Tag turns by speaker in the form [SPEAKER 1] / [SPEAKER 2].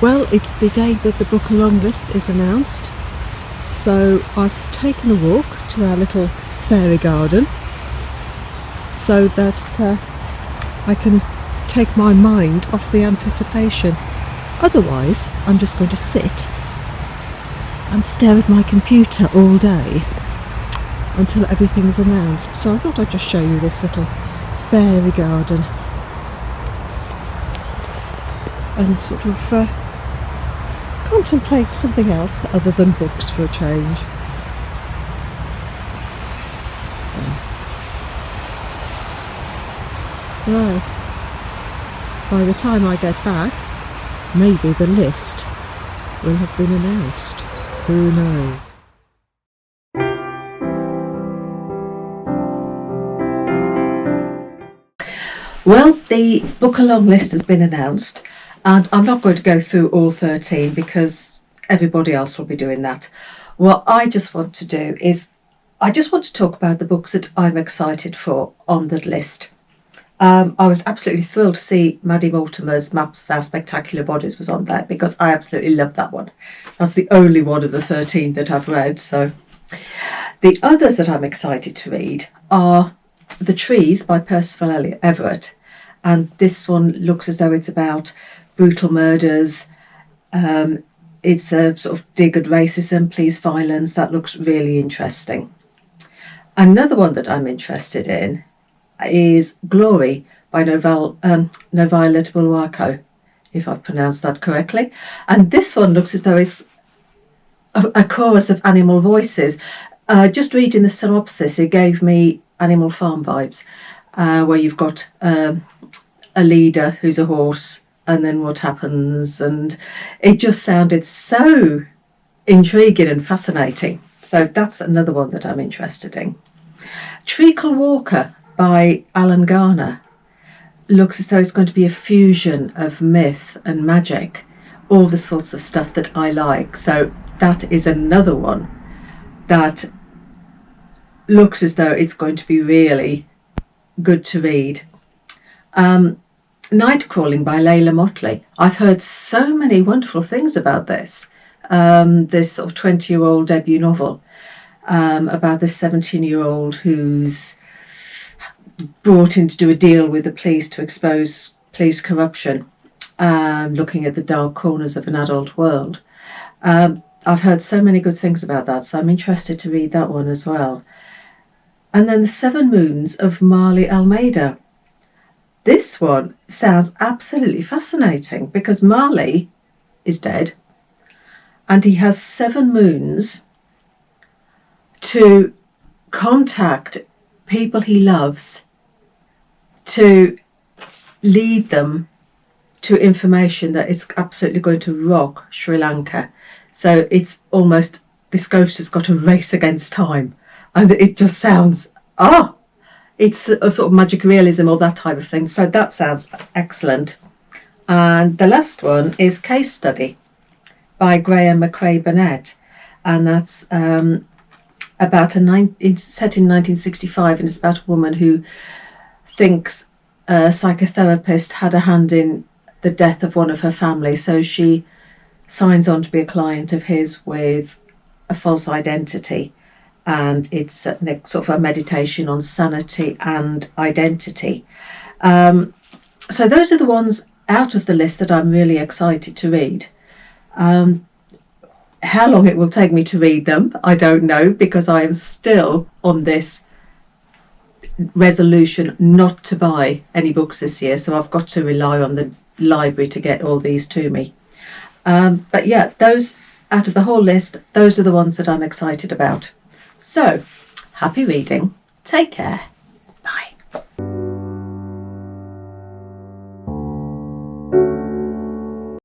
[SPEAKER 1] Well, it's the day that the book longlist is announced, so I've taken a walk to our little fairy garden so that I can take my mind off the anticipation. Otherwise, I'm just going to sit and stare at my computer all day until everything's announced. So I thought I'd just show you this little fairy garden and sort of contemplate something else other than books for a change. Well, by the time I get back, maybe the list will have been announced. Who knows? Well, the book along list has been announced, and I'm not going to go through all 13 because everybody else will be doing that. What I just want to do is I just want to talk about the books that I'm excited for on the list. I was absolutely thrilled to see Maddie Mortimer's Maps of Our Spectacular Bodies was on there because I absolutely love that one. That's the only one of the 13 that I've read. So the others that I'm excited to read are The Trees by Percival Everett, and this one looks as though it's about brutal murders. It's a sort of dig at racism, police violence. That looks really interesting. Another one that I'm interested in is Glory by Treacle Walker, if I've pronounced that correctly. And this one looks as though it's a chorus of animal voices. Just reading the synopsis, it gave me Animal Farm vibes, where you've got a leader who's a horse, and then what happens, and it just sounded so intriguing and fascinating. So that's another one that I'm interested in. Treacle Walker by Alan Garner looks as though it's going to be a fusion of myth and magic, all the sorts of stuff that I like. So that is another one that looks as though it's going to be really good to read. Night Crawling by Lila Motley. I've heard so many wonderful things about this. This sort of 20-year-old debut novel about this 17-year-old who's brought in to do a deal with the police to expose police corruption, looking at the dark corners of an adult world. I've heard so many good things about that, so I'm interested to read that one as well. And then The Seven Moons of Marley Almeida. This one sounds absolutely fascinating because Marley is dead and he has 7 moons to contact people he loves to lead them to information that is absolutely going to rock Sri Lanka. So it's almost, this ghost has got a race against time, and it just sounds, it's a sort of magic realism or that type of thing. So that sounds excellent. And the last one is Case Study by Graham McRae Burnett, and that's about it's set in 1965, and it's about a woman who thinks a psychotherapist had a hand in the death of one of her family, so she signs on to be a client of his with a false identity, and it's sort of a meditation on sanity and identity. So those are the ones out of the list that I'm really excited to read. How long it will take me to read them, I don't know, because I am still on this resolution not to buy any books this year, so I've got to rely on the library to get all these to me. But yeah, those out of the whole list, those are the ones that I'm excited about. So, happy reading. Take care.